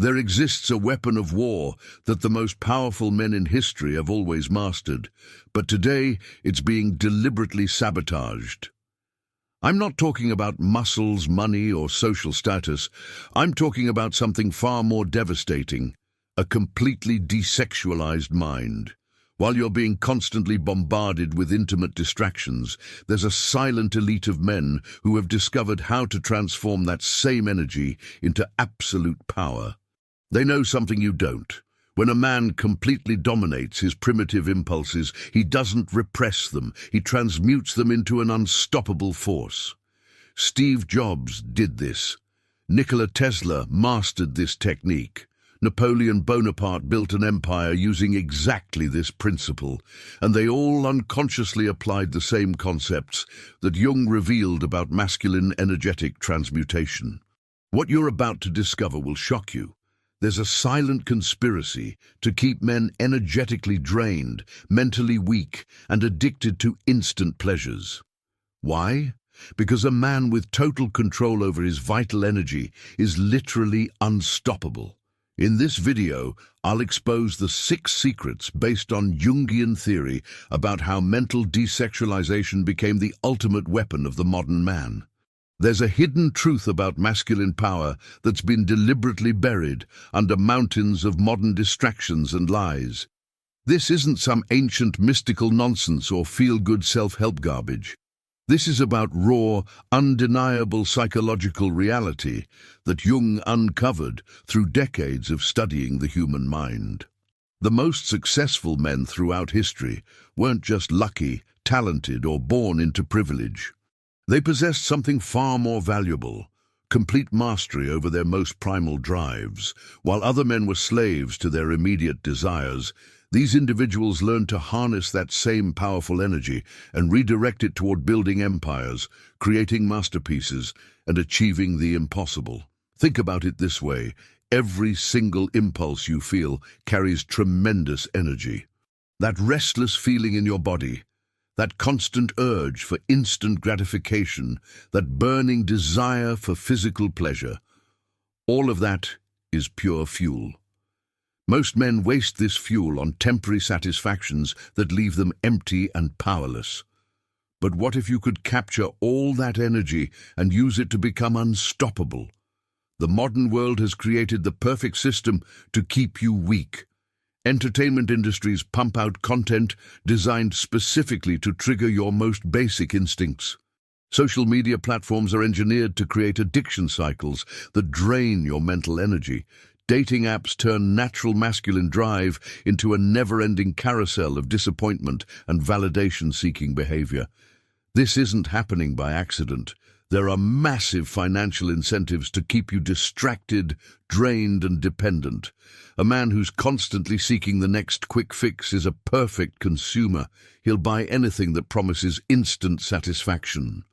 There exists a weapon of war that the most powerful men in history have always mastered, but today it's being deliberately sabotaged. I'm not talking about muscles, money, or social status. I'm talking about something far more devastating, a completely desexualized mind. While you're being constantly bombarded with intimate distractions, there's a silent elite of men who have discovered how to transform that same energy into absolute power. They know something you don't. When a man completely dominates his primitive impulses, he doesn't repress them, he transmutes them into an unstoppable force. Steve Jobs did this. Nikola Tesla mastered this technique. Napoleon Bonaparte built an empire using exactly this principle, and they all unconsciously applied the same concepts that Jung revealed about masculine energetic transmutation. What you're about to discover will shock you. There's a silent conspiracy to keep men energetically drained, mentally weak, and addicted to instant pleasures. Why? Because a man with total control over his vital energy is literally unstoppable. In this video, I'll expose the 6 secrets based on Jungian theory about how mental desexualization became the ultimate weapon of the modern man. There's a hidden truth about masculine power that's been deliberately buried under mountains of modern distractions and lies. This isn't some ancient mystical nonsense or feel-good self-help garbage. This is about raw, undeniable psychological reality that Jung uncovered through decades of studying the human mind. The most successful men throughout history weren't just lucky, talented, or born into privilege. They possessed something far more valuable, complete mastery over their most primal drives. While other men were slaves to their immediate desires, these individuals learned to harness that same powerful energy and redirect it toward building empires, creating masterpieces, and achieving the impossible. Think about it this way: every single impulse you feel carries tremendous energy. That restless feeling in your body, that constant urge for instant gratification, that burning desire for physical pleasure, all of that is pure fuel. Most men waste this fuel on temporary satisfactions that leave them empty and powerless. But what if you could capture all that energy and use it to become unstoppable? The modern world has created the perfect system to keep you weak. Entertainment industries pump out content designed specifically to trigger your most basic instincts. Social media platforms are engineered to create addiction cycles that drain your mental energy. Dating apps turn natural masculine drive into a never-ending carousel of disappointment and validation-seeking behavior. This isn't happening by accident. There are massive financial incentives to keep you distracted, drained, and dependent. A man who's constantly seeking the next quick fix is a perfect consumer. He'll buy anything that promises instant satisfaction.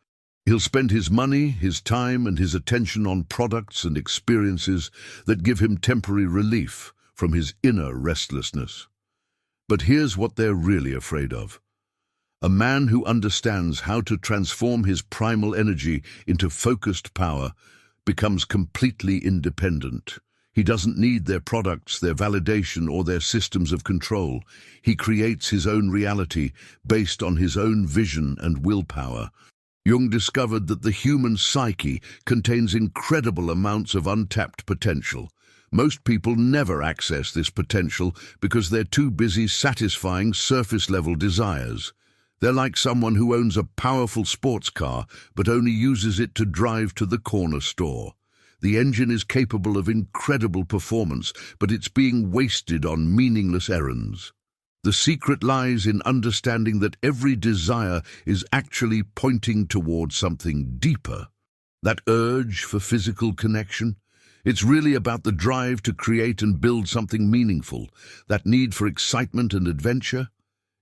He'll spend his money, his time, and his attention on products and experiences that give him temporary relief from his inner restlessness. But here's what they're really afraid of. A man who understands how to transform his primal energy into focused power becomes completely independent. He doesn't need their products, their validation, or their systems of control. He creates his own reality based on his own vision and willpower. Jung discovered that the human psyche contains incredible amounts of untapped potential. Most people never access this potential because they're too busy satisfying surface-level desires. They're like someone who owns a powerful sports car but only uses it to drive to the corner store. The engine is capable of incredible performance, but it's being wasted on meaningless errands. The secret lies in understanding that every desire is actually pointing towards something deeper. That urge for physical connection, it's really about the drive to create and build something meaningful, that need for excitement and adventure.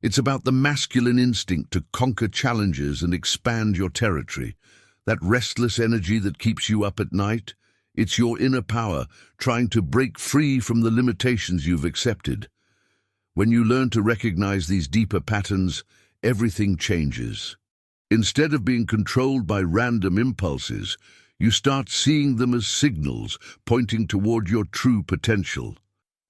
It's about the masculine instinct to conquer challenges and expand your territory, that restless energy that keeps you up at night. It's your inner power trying to break free from the limitations you've accepted. When you learn to recognize these deeper patterns, everything changes. Instead of being controlled by random impulses, You start seeing them as signals pointing toward your true potential.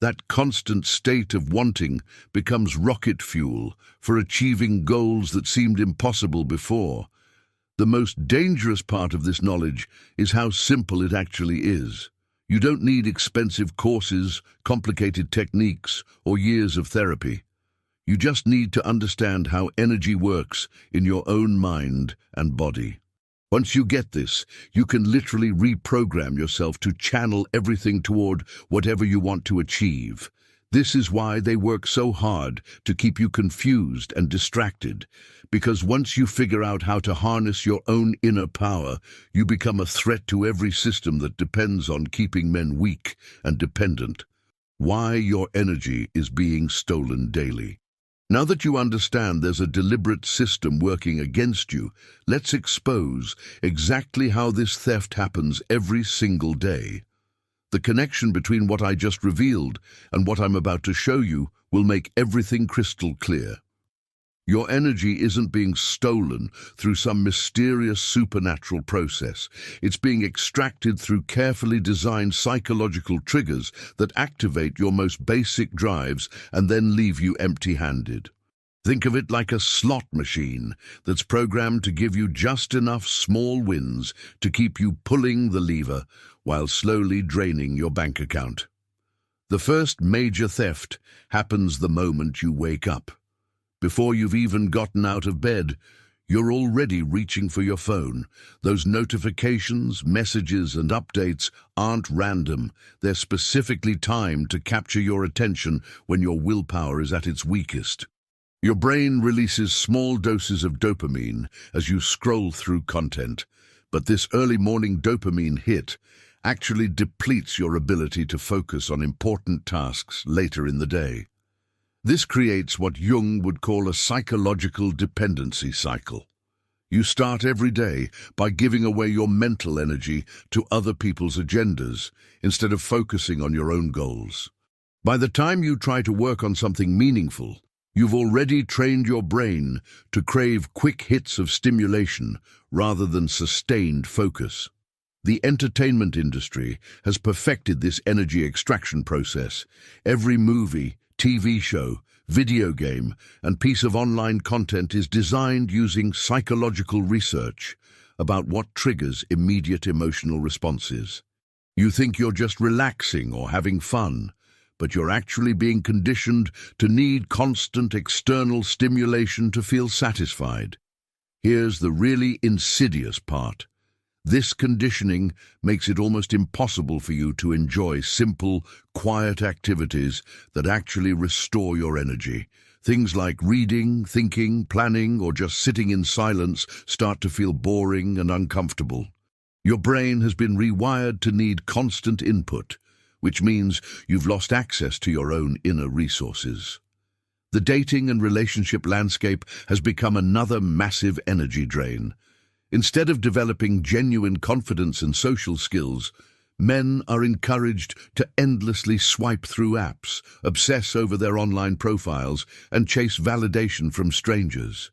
That constant state of wanting becomes rocket fuel for achieving goals that seemed impossible before. The most dangerous part of this knowledge is how simple it actually is. You don't need expensive courses, complicated techniques, or years of therapy. You just need to understand how energy works in your own mind and body. Once you get this, you can literally reprogram yourself to channel everything toward whatever you want to achieve. This is why they work so hard to keep you confused and distracted, because once you figure out how to harness your own inner power, you become a threat to every system that depends on keeping men weak and dependent. Why your energy is being stolen daily. Now that you understand there's a deliberate system working against you, let's expose exactly how this theft happens every single day. The connection between what I just revealed and what I'm about to show you will make everything crystal clear. Your energy isn't being stolen through some mysterious supernatural process. It's being extracted through carefully designed psychological triggers that activate your most basic drives and then leave you empty-handed. Think of it like a slot machine that's programmed to give you just enough small wins to keep you pulling the lever while slowly draining your bank account. The first major theft happens the moment you wake up. Before you've even gotten out of bed, you're already reaching for your phone. Those notifications, messages, and updates aren't random. They're specifically timed to capture your attention when your willpower is at its weakest. Your brain releases small doses of dopamine as you scroll through content, but this early morning dopamine hit actually depletes your ability to focus on important tasks later in the day. This creates what Jung would call a psychological dependency cycle. You start every day by giving away your mental energy to other people's agendas instead of focusing on your own goals. By the time you try to work on something meaningful, you've already trained your brain to crave quick hits of stimulation rather than sustained focus. The entertainment industry has perfected this energy extraction process. Every movie, TV show, video game, and piece of online content is designed using psychological research about what triggers immediate emotional responses. You think you're just relaxing or having fun, but you're actually being conditioned to need constant external stimulation to feel satisfied. Here's the really insidious part. This conditioning makes it almost impossible for you to enjoy simple, quiet activities that actually restore your energy. Things like reading, thinking, planning, or just sitting in silence start to feel boring and uncomfortable. Your brain has been rewired to need constant input, which means you've lost access to your own inner resources. The dating and relationship landscape has become another massive energy drain. Instead of developing genuine confidence and social skills, men are encouraged to endlessly swipe through apps, obsess over their online profiles, and chase validation from strangers.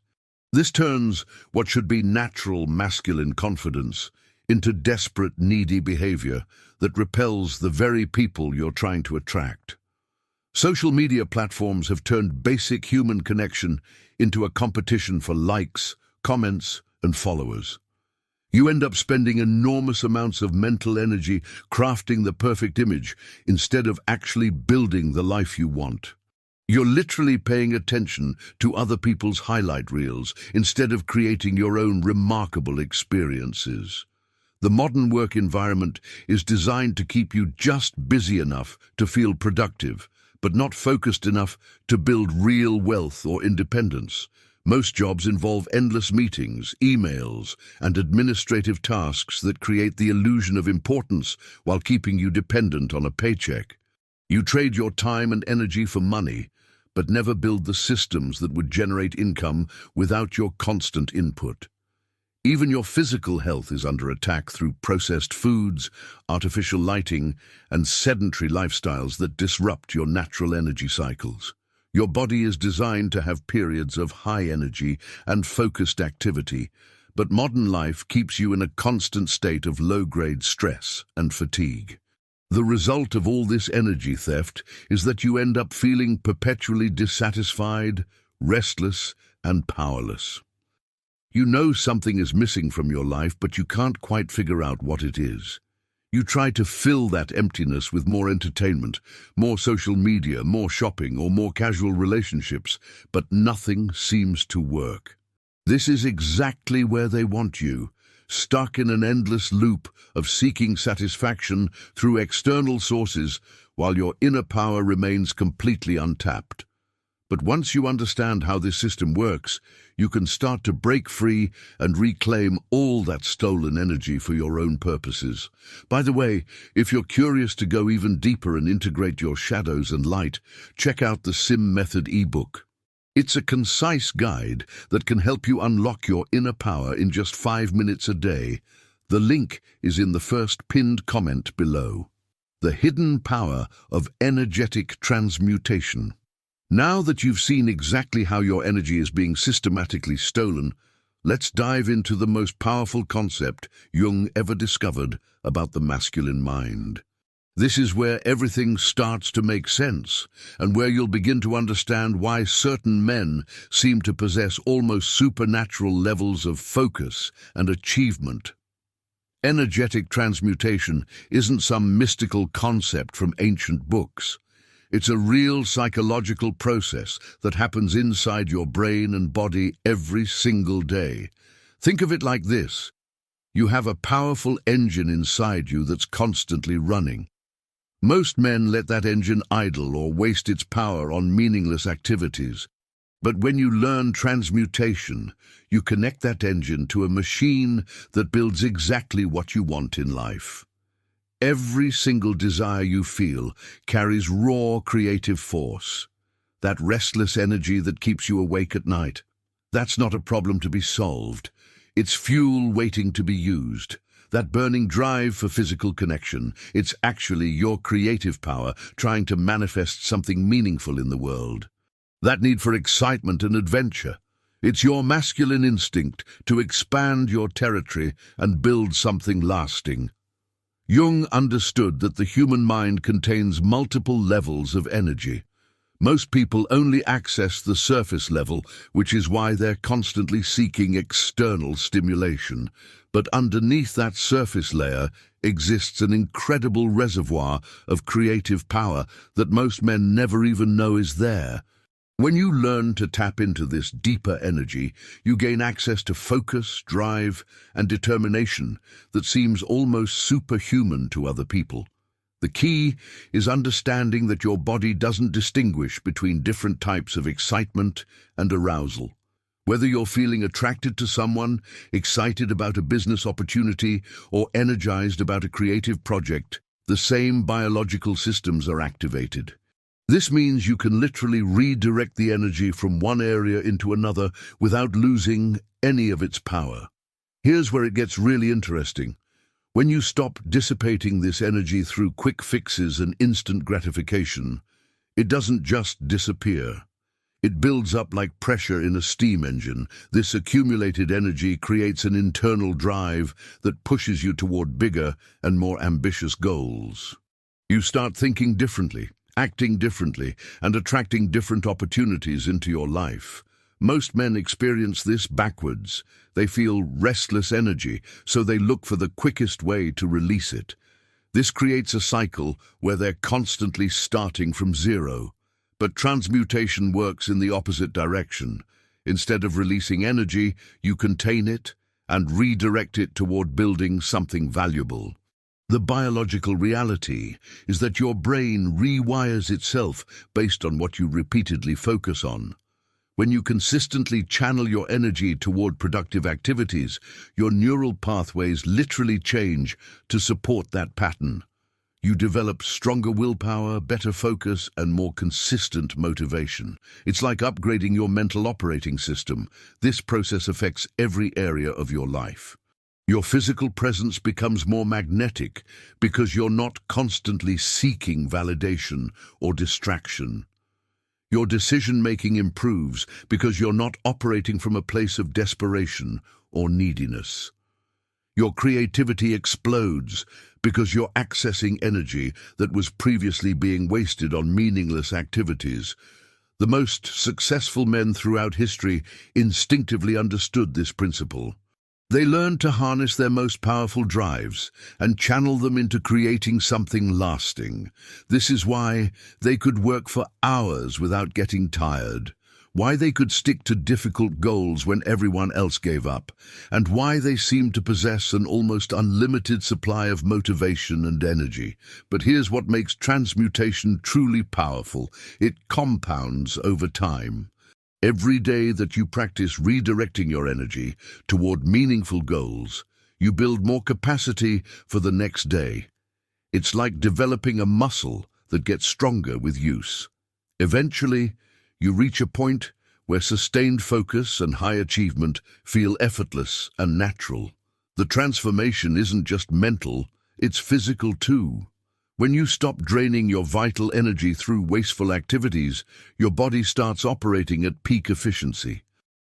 This turns what should be natural masculine confidence into desperate, needy behavior that repels the very people you're trying to attract. Social media platforms have turned basic human connection into a competition for likes, comments, and followers. You end up spending enormous amounts of mental energy crafting the perfect image instead of actually building the life you want. You're literally paying attention to other people's highlight reels instead of creating your own remarkable experiences. The modern work environment is designed to keep you just busy enough to feel productive, but not focused enough to build real wealth or independence. Most jobs involve endless meetings, emails, and administrative tasks that create the illusion of importance while keeping you dependent on a paycheck. You trade your time and energy for money, but never build the systems that would generate income without your constant input. Even your physical health is under attack through processed foods, artificial lighting, and sedentary lifestyles that disrupt your natural energy cycles. Your body is designed to have periods of high energy and focused activity, But modern life keeps you in a constant state of low-grade stress and fatigue. The result of all this energy theft is that you end up feeling perpetually dissatisfied, restless, and powerless. You know something is missing from your life, but you can't quite figure out what it is. You try to fill that emptiness with more entertainment, more social media, more shopping, or more casual relationships, but nothing seems to work. This is exactly where they want you, stuck in an endless loop of seeking satisfaction through external sources while your inner power remains completely untapped. But once you understand how this system works, you can start to break free and reclaim all that stolen energy for your own purposes. By the way, if you're curious to go even deeper and integrate your shadows and light, check out the Sim Method ebook. It's a concise guide that can help you unlock your inner power in just 5 minutes a day. The link is in the first pinned comment below. The hidden power of energetic transmutation. Now that you've seen exactly how your energy is being systematically stolen, let's dive into the most powerful concept Jung ever discovered about the masculine mind. This is where everything starts to make sense, and where you'll begin to understand why certain men seem to possess almost supernatural levels of focus and achievement. Energetic transmutation isn't some mystical concept from ancient books. It's a real psychological process that happens inside your brain and body every single day. Think of it like this. You have a powerful engine inside you that's constantly running. Most men let that engine idle or waste its power on meaningless activities. But when you learn transmutation, you connect that engine to a machine that builds exactly what you want in life. Every single desire you feel carries raw creative force. That restless energy that keeps you awake at night. That's not a problem to be solved. It's fuel waiting to be used. That burning drive for physical connection, it's actually your creative power trying to manifest something meaningful in the world. That need for excitement and adventure, it's your masculine instinct to expand your territory and build something lasting. Jung understood that the human mind contains multiple levels of energy. Most people only access the surface level, which is why they're constantly seeking external stimulation. But underneath that surface layer exists an incredible reservoir of creative power that most men never even know is there. When you learn to tap into this deeper energy, you gain access to focus, drive, and determination that seems almost superhuman to other people. The key is understanding that your body doesn't distinguish between different types of excitement and arousal. Whether you're feeling attracted to someone, excited about a business opportunity, or energized about a creative project, the same biological systems are activated. This means you can literally redirect the energy from one area into another without losing any of its power. Here's where it gets really interesting. When you stop dissipating this energy through quick fixes and instant gratification, it doesn't just disappear. It builds up like pressure in a steam engine. This accumulated energy creates an internal drive that pushes you toward bigger and more ambitious goals. You start thinking differently, acting differently, and attracting different opportunities into your life. Most men experience this backwards. They feel restless energy, so they look for the quickest way to release it. This creates a cycle where they're constantly starting from zero. But transmutation works in the opposite direction. Instead of releasing energy, you contain it and redirect it toward building something valuable. The biological reality is that your brain rewires itself based on what you repeatedly focus on. When you consistently channel your energy toward productive activities, your neural pathways literally change to support that pattern. You develop stronger willpower, better focus, and more consistent motivation. It's like upgrading your mental operating system. This process affects every area of your life. Your physical presence becomes more magnetic because you're not constantly seeking validation or distraction. Your decision-making improves because you're not operating from a place of desperation or neediness. Your creativity explodes because you're accessing energy that was previously being wasted on meaningless activities. The most successful men throughout history instinctively understood this principle. They learned to harness their most powerful drives and channel them into creating something lasting. This is why they could work for hours without getting tired, why they could stick to difficult goals when everyone else gave up, and why they seemed to possess an almost unlimited supply of motivation and energy. But here's what makes transmutation truly powerful. It compounds over time. Every day that you practice redirecting your energy toward meaningful goals, you build more capacity for the next day. It's like developing a muscle that gets stronger with use. Eventually, you reach a point where sustained focus and high achievement feel effortless and natural. The transformation isn't just mental, it's physical too. When you stop draining your vital energy through wasteful activities, your body starts operating at peak efficiency.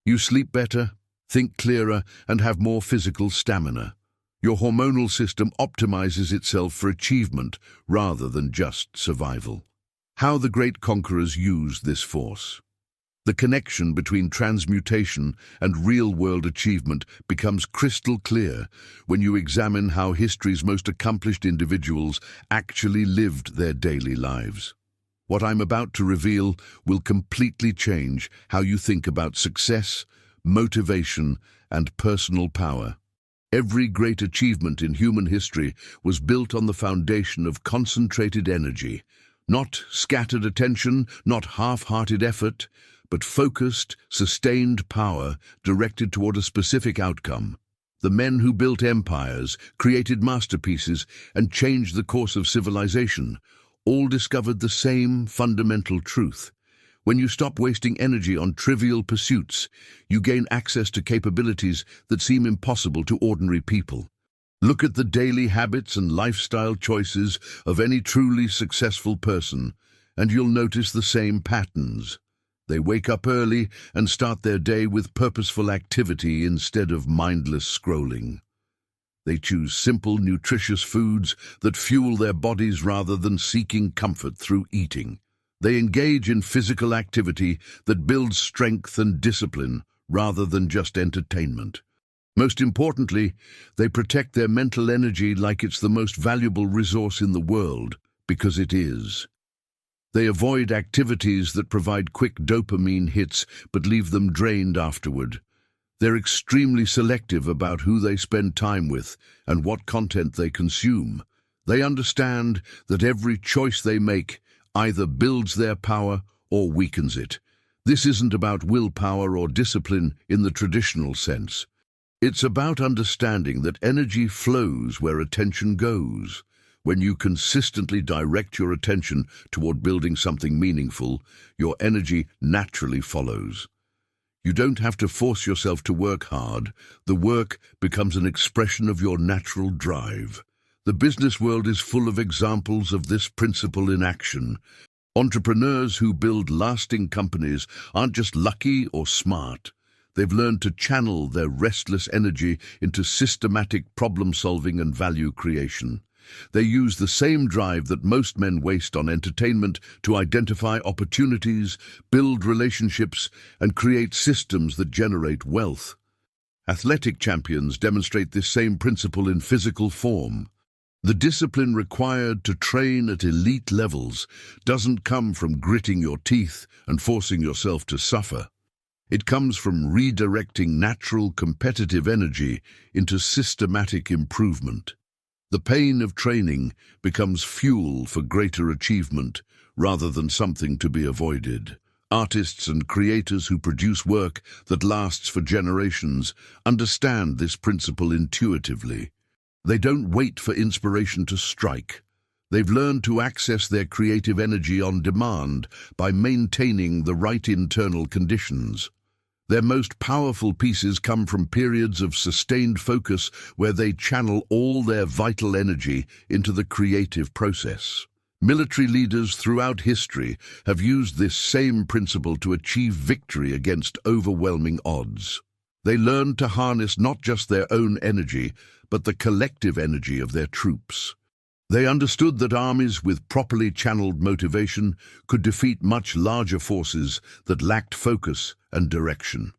You sleep better, think clearer, and have more physical stamina. Your hormonal system optimizes itself for achievement rather than just survival. How the great conquerors used this force. The connection between transmutation and real-world achievement becomes crystal clear when you examine how history's most accomplished individuals actually lived their daily lives. What I'm about to reveal will completely change how you think about success, motivation, and personal power. Every great achievement in human history was built on the foundation of concentrated energy. Not scattered attention, not half-hearted effort, but focused, sustained power directed toward a specific outcome. The men who built empires, created masterpieces, and changed the course of civilization all discovered the same fundamental truth. When you stop wasting energy on trivial pursuits, you gain access to capabilities that seem impossible to ordinary people. Look at the daily habits and lifestyle choices of any truly successful person, and you'll notice the same patterns. They wake up early and start their day with purposeful activity instead of mindless scrolling. They choose simple, nutritious foods that fuel their bodies rather than seeking comfort through eating. They engage in physical activity that builds strength and discipline rather than just entertainment. Most importantly, they protect their mental energy like it's the most valuable resource in the world, because it is. They avoid activities that provide quick dopamine hits but leave them drained afterward. They're extremely selective about who they spend time with and what content they consume. They understand that every choice they make either builds their power or weakens it. This isn't about willpower or discipline in the traditional sense. It's about understanding that energy flows where attention goes. When you consistently direct your attention toward building something meaningful, your energy naturally follows. You don't have to force yourself to work hard. The work becomes an expression of your natural drive. The business world is full of examples of this principle in action. Entrepreneurs who build lasting companies aren't just lucky or smart. They've learned to channel their restless energy into systematic problem-solving and value creation. They use the same drive that most men waste on entertainment to identify opportunities, build relationships, and create systems that generate wealth. Athletic champions demonstrate this same principle in physical form. The discipline required to train at elite levels doesn't come from gritting your teeth and forcing yourself to suffer. It comes from redirecting natural competitive energy into systematic improvement. The pain of training becomes fuel for greater achievement rather than something to be avoided. Artists and creators who produce work that lasts for generations understand this principle intuitively. They don't wait for inspiration to strike. They've learned to access their creative energy on demand by maintaining the right internal conditions. Their most powerful pieces come from periods of sustained focus where they channel all their vital energy into the creative process. Military leaders throughout history have used this same principle to achieve victory against overwhelming odds. They learned to harness not just their own energy, but the collective energy of their troops. They understood that armies with properly channeled motivation could defeat much larger forces that lacked focus and direction.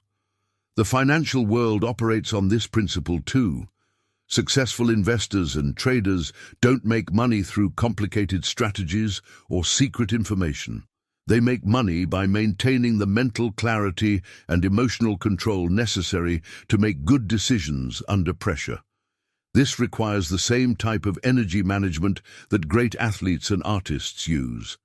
The financial world operates on this principle too. Successful investors and traders don't make money through complicated strategies or secret information. They make money by maintaining the mental clarity and emotional control necessary to make good decisions under pressure. This requires the same type of energy management that great athletes and artists use.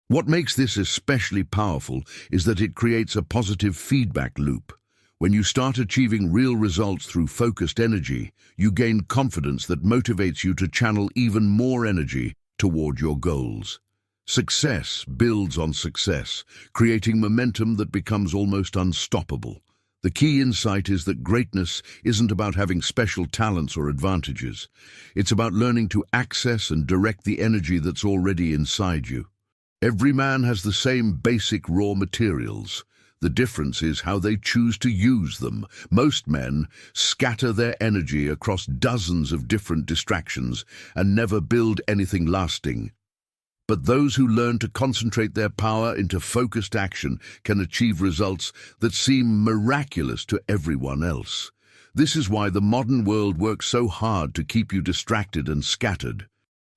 What makes this especially powerful is that it creates a positive feedback loop. When you start achieving real results through focused energy, you gain confidence that motivates you to channel even more energy toward your goals. Success builds on success, creating momentum that becomes almost unstoppable. The key insight is that greatness isn't about having special talents or advantages. It's about learning to access and direct the energy that's already inside you. Every man has the same basic raw materials. The difference is how they choose to use them. Most men scatter their energy across dozens of different distractions and never build anything lasting. But those who learn to concentrate their power into focused action can achieve results that seem miraculous to everyone else. This is why the modern world works so hard to keep you distracted and scattered.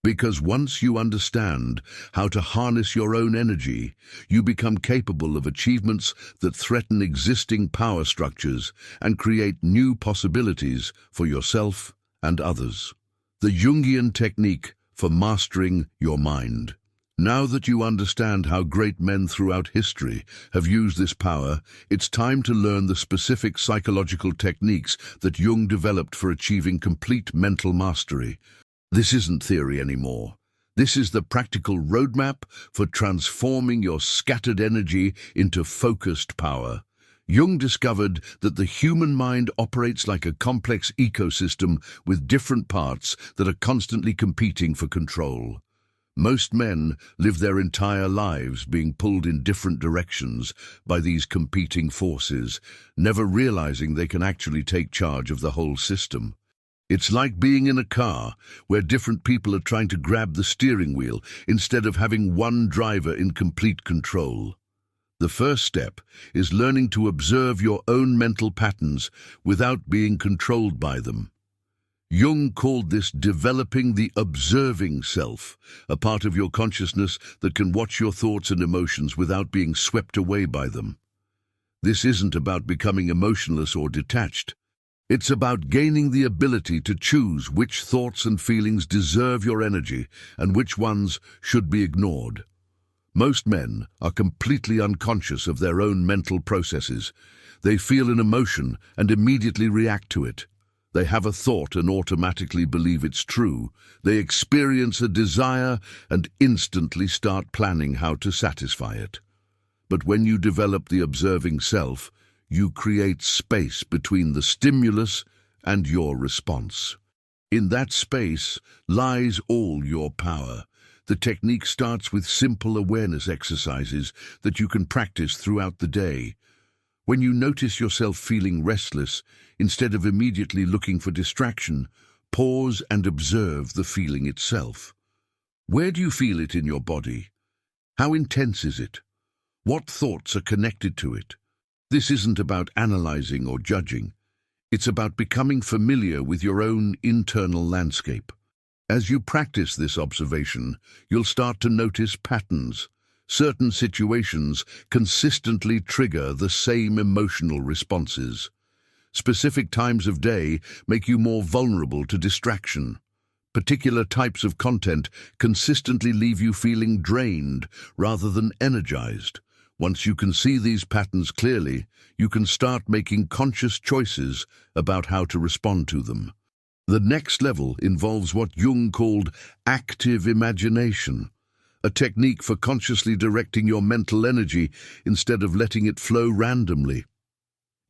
Because once you understand how to harness your own energy, you become capable of achievements that threaten existing power structures and create new possibilities for yourself and others. The Jungian technique for mastering your mind. Now that you understand how great men throughout history have used this power, it's time to learn the specific psychological techniques that Jung developed for achieving complete mental mastery. This isn't theory anymore. This is the practical roadmap for transforming your scattered energy into focused power. Jung discovered that the human mind operates like a complex ecosystem with different parts that are constantly competing for control. Most men live their entire lives being pulled in different directions by these competing forces, never realizing they can actually take charge of the whole system. It's like being in a car where different people are trying to grab the steering wheel instead of having one driver in complete control. The first step is learning to observe your own mental patterns without being controlled by them. Jung called this developing the observing self, a part of your consciousness that can watch your thoughts and emotions without being swept away by them. This isn't about becoming emotionless or detached. It's about gaining the ability to choose which thoughts and feelings deserve your energy and which ones should be ignored. Most men are completely unconscious of their own mental processes. They feel an emotion and immediately react to it. They have a thought and automatically believe it's true. They experience a desire and instantly start planning how to satisfy it. But when you develop the observing self, you create space between the stimulus and your response. In that space lies all your power. The technique starts with simple awareness exercises that you can practice throughout the day. When you notice yourself feeling restless, instead of immediately looking for distraction, pause and observe the feeling itself. Where do you feel it in your body? How intense is it? What thoughts are connected to it? This isn't about analyzing or judging. It's about becoming familiar with your own internal landscape. As you practice this observation, you'll start to notice patterns. Certain situations consistently trigger the same emotional responses. Specific times of day make you more vulnerable to distraction. Particular types of content consistently leave you feeling drained rather than energized. Once you can see these patterns clearly, you can start making conscious choices about how to respond to them. The next level involves what Jung called active imagination, a technique for consciously directing your mental energy instead of letting it flow randomly.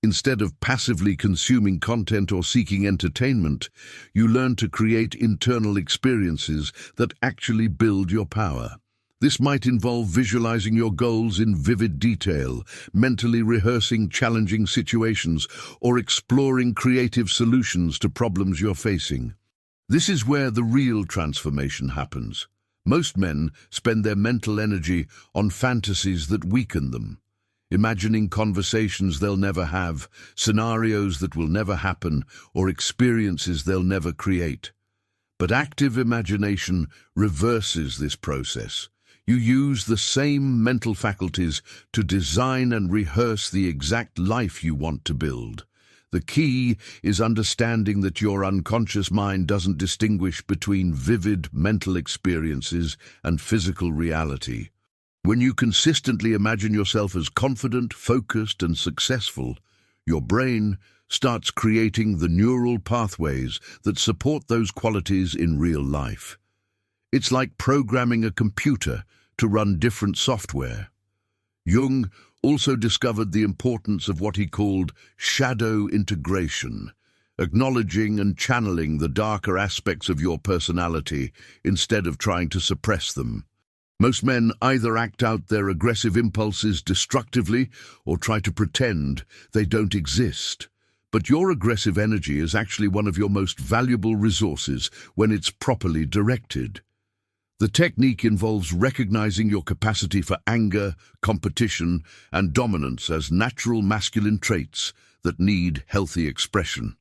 Instead of passively consuming content or seeking entertainment, you learn to create internal experiences that actually build your power. This might involve visualizing your goals in vivid detail, mentally rehearsing challenging situations, or exploring creative solutions to problems you're facing. This is where the real transformation happens. Most men spend their mental energy on fantasies that weaken them, imagining conversations they'll never have, scenarios that will never happen, or experiences they'll never create. But active imagination reverses this process. You use the same mental faculties to design and rehearse the exact life you want to build. The key is understanding that your unconscious mind doesn't distinguish between vivid mental experiences and physical reality. When you consistently imagine yourself as confident, focused, and successful, your brain starts creating the neural pathways that support those qualities in real life. It's like programming a computer to run different software. Jung also discovered the importance of what he called shadow integration, acknowledging and channeling the darker aspects of your personality instead of trying to suppress them. Most men either act out their aggressive impulses destructively or try to pretend they don't exist. But your aggressive energy is actually one of your most valuable resources when it's properly directed. The technique involves recognizing your capacity for anger, competition, and dominance as natural masculine traits that need healthy expression.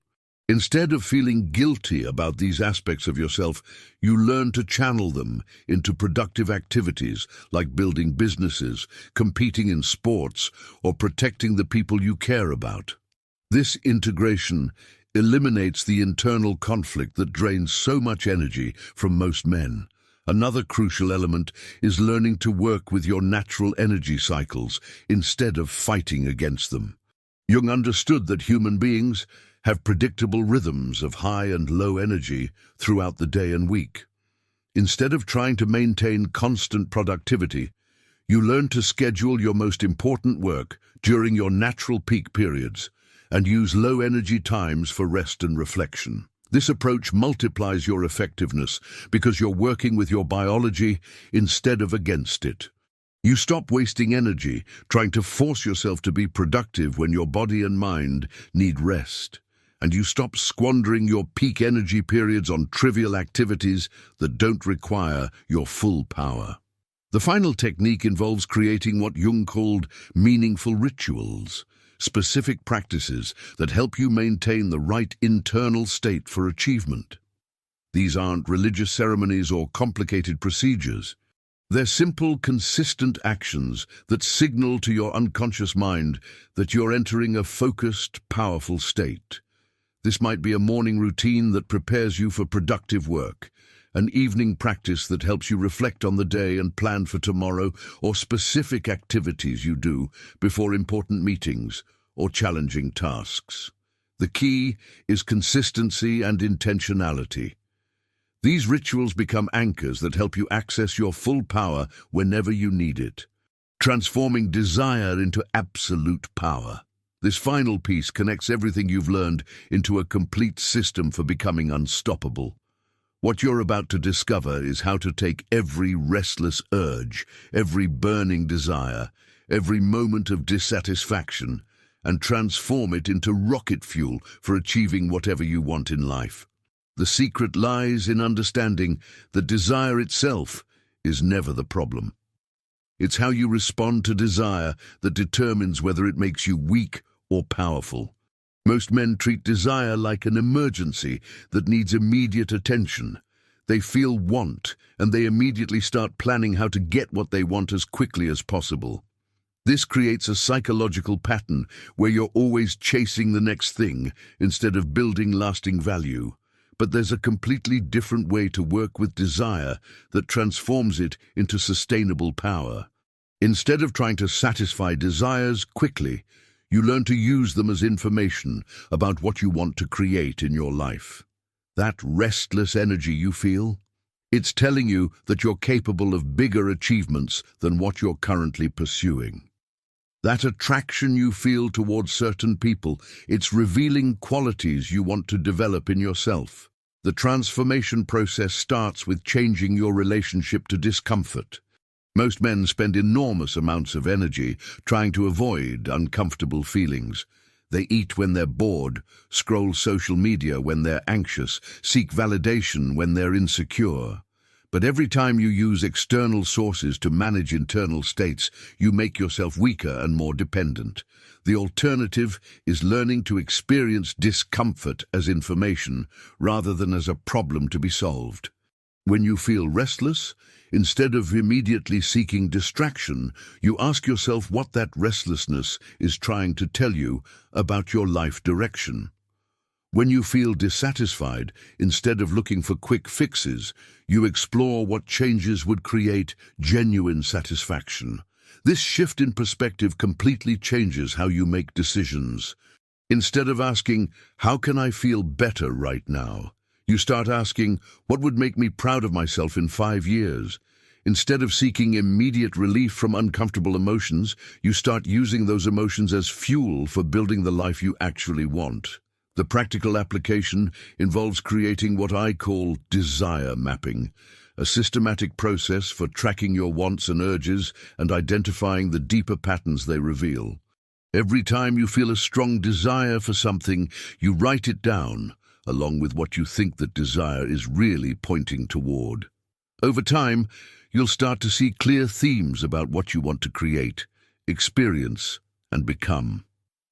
Instead of feeling guilty about these aspects of yourself, you learn to channel them into productive activities like building businesses, competing in sports, or protecting the people you care about. This integration eliminates the internal conflict that drains so much energy from most men. Another crucial element is learning to work with your natural energy cycles instead of fighting against them. Jung understood that human beings have predictable rhythms of high and low energy throughout the day and week. Instead of trying to maintain constant productivity, you learn to schedule your most important work during your natural peak periods and use low-energy times for rest and reflection. This approach multiplies your effectiveness because you're working with your biology instead of against it. You stop wasting energy trying to force yourself to be productive when your body and mind need rest. And you stop squandering your peak energy periods on trivial activities that don't require your full power. The final technique involves creating what Jung called meaningful rituals, specific practices that help you maintain the right internal state for achievement. These aren't religious ceremonies or complicated procedures. They're simple, consistent actions that signal to your unconscious mind that you're entering a focused, powerful state. This might be a morning routine that prepares you for productive work, an evening practice that helps you reflect on the day and plan for tomorrow, or specific activities you do before important meetings or challenging tasks. The key is consistency and intentionality. These rituals become anchors that help you access your full power whenever you need it, transforming desire into absolute power. This final piece connects everything you've learned into a complete system for becoming unstoppable. What you're about to discover is how to take every restless urge, every burning desire, every moment of dissatisfaction, and transform it into rocket fuel for achieving whatever you want in life. The secret lies in understanding that desire itself is never the problem. It's how you respond to desire that determines whether it makes you weak or powerful. Most men treat desire like an emergency that needs immediate attention. They feel want, and they immediately start planning how to get what they want as quickly as possible. This creates a psychological pattern where you're always chasing the next thing instead of building lasting value. But there's a completely different way to work with desire that transforms it into sustainable power. Instead of trying to satisfy desires quickly, you learn to use them as information about what you want to create in your life. That restless energy you feel, it's telling you that you're capable of bigger achievements than what you're currently pursuing. That attraction you feel towards certain people, it's revealing qualities you want to develop in yourself. The transformation process starts with changing your relationship to discomfort. Most men spend enormous amounts of energy trying to avoid uncomfortable feelings. They eat when they're bored, scroll social media when they're anxious, seek validation when they're insecure. But every time you use external sources to manage internal states, you make yourself weaker and more dependent. The alternative is learning to experience discomfort as information rather than as a problem to be solved. When you feel restless, instead of immediately seeking distraction, you ask yourself what that restlessness is trying to tell you about your life direction. When you feel dissatisfied, instead of looking for quick fixes, you explore what changes would create genuine satisfaction. This shift in perspective completely changes how you make decisions. Instead of asking, "How can I feel better right now?" you start asking, "What would make me proud of myself in 5 years?" Instead of seeking immediate relief from uncomfortable emotions, you start using those emotions as fuel for building the life you actually want. The practical application involves creating what I call desire mapping, a systematic process for tracking your wants and urges and identifying the deeper patterns they reveal. Every time you feel a strong desire for something, you write it down, along with what you think that desire is really pointing toward. Over time, you'll start to see clear themes about what you want to create, experience, and become.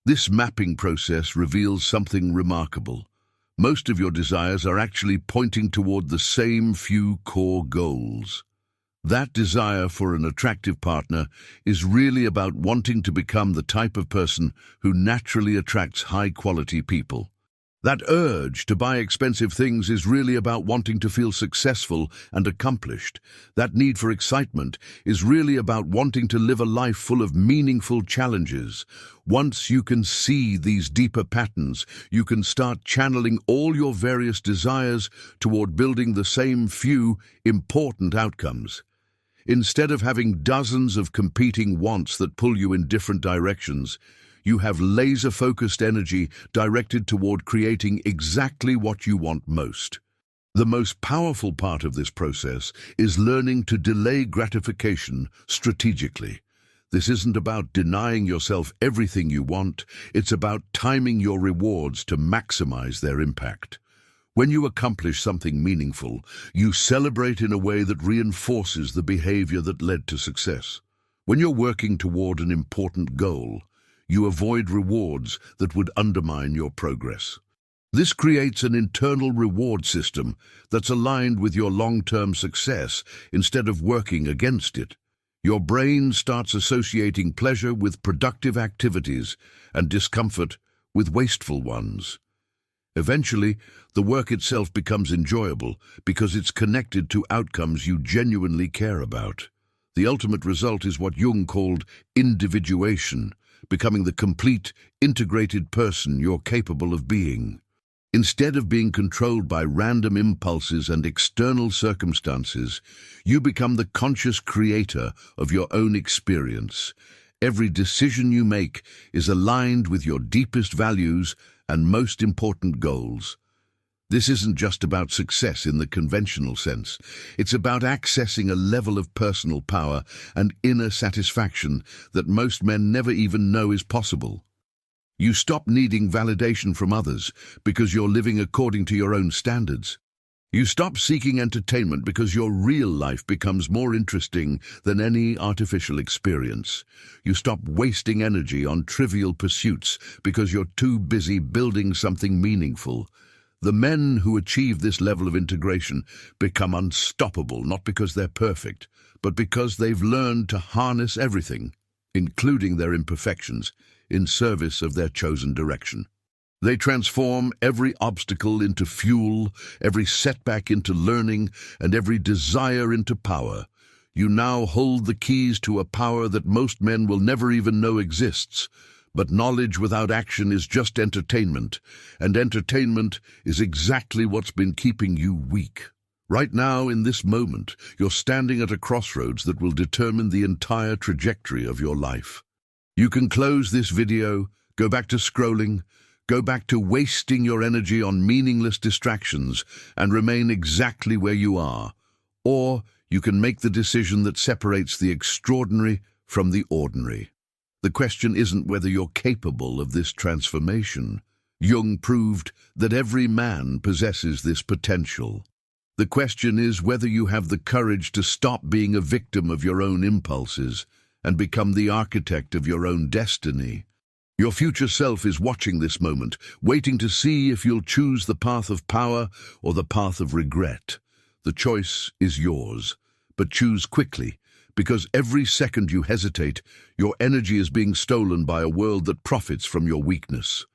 This mapping process reveals something remarkable. Most of your desires are actually pointing toward the same few core goals. That desire for an attractive partner is really about wanting to become the type of person who naturally attracts high-quality people. That urge to buy expensive things is really about wanting to feel successful and accomplished. That need for excitement is really about wanting to live a life full of meaningful challenges. Once you can see these deeper patterns, you can start channeling all your various desires toward building the same few important outcomes. Instead of having dozens of competing wants that pull you in different directions, you have laser-focused energy directed toward creating exactly what you want most. The most powerful part of this process is learning to delay gratification strategically. This isn't about denying yourself everything you want, it's about timing your rewards to maximize their impact. When you accomplish something meaningful, you celebrate in a way that reinforces the behavior that led to success. When you're working toward an important goal, you avoid rewards that would undermine your progress. This creates an internal reward system that's aligned with your long-term success instead of working against it. Your brain starts associating pleasure with productive activities and discomfort with wasteful ones. Eventually, the work itself becomes enjoyable because it's connected to outcomes you genuinely care about. The ultimate result is what Jung called individuation, becoming the complete, integrated person you're capable of being. Instead of being controlled by random impulses and external circumstances, you become the conscious creator of your own experience. Every decision you make is aligned with your deepest values and most important goals. This isn't just about success in the conventional sense. It's about accessing a level of personal power and inner satisfaction that most men never even know is possible. You stop needing validation from others because you're living according to your own standards. You stop seeking entertainment because your real life becomes more interesting than any artificial experience. You stop wasting energy on trivial pursuits because you're too busy building something meaningful. The men who achieve this level of integration become unstoppable, not because they're perfect, but because they've learned to harness everything, including their imperfections, in service of their chosen direction. They transform every obstacle into fuel, every setback into learning, and every desire into power. You now hold the keys to a power that most men will never even know exists. But knowledge without action is just entertainment, and entertainment is exactly what's been keeping you weak. Right now, in this moment, you're standing at a crossroads that will determine the entire trajectory of your life. You can close this video, go back to scrolling, go back to wasting your energy on meaningless distractions, and remain exactly where you are. Or you can make the decision that separates the extraordinary from the ordinary. The question isn't whether you're capable of this transformation. Jung proved that every man possesses this potential. The question is whether you have the courage to stop being a victim of your own impulses and become the architect of your own destiny. Your future self is watching this moment, waiting to see if you'll choose the path of power or the path of regret. The choice is yours, but choose quickly, because every second you hesitate, your energy is being stolen by a world that profits from your weakness.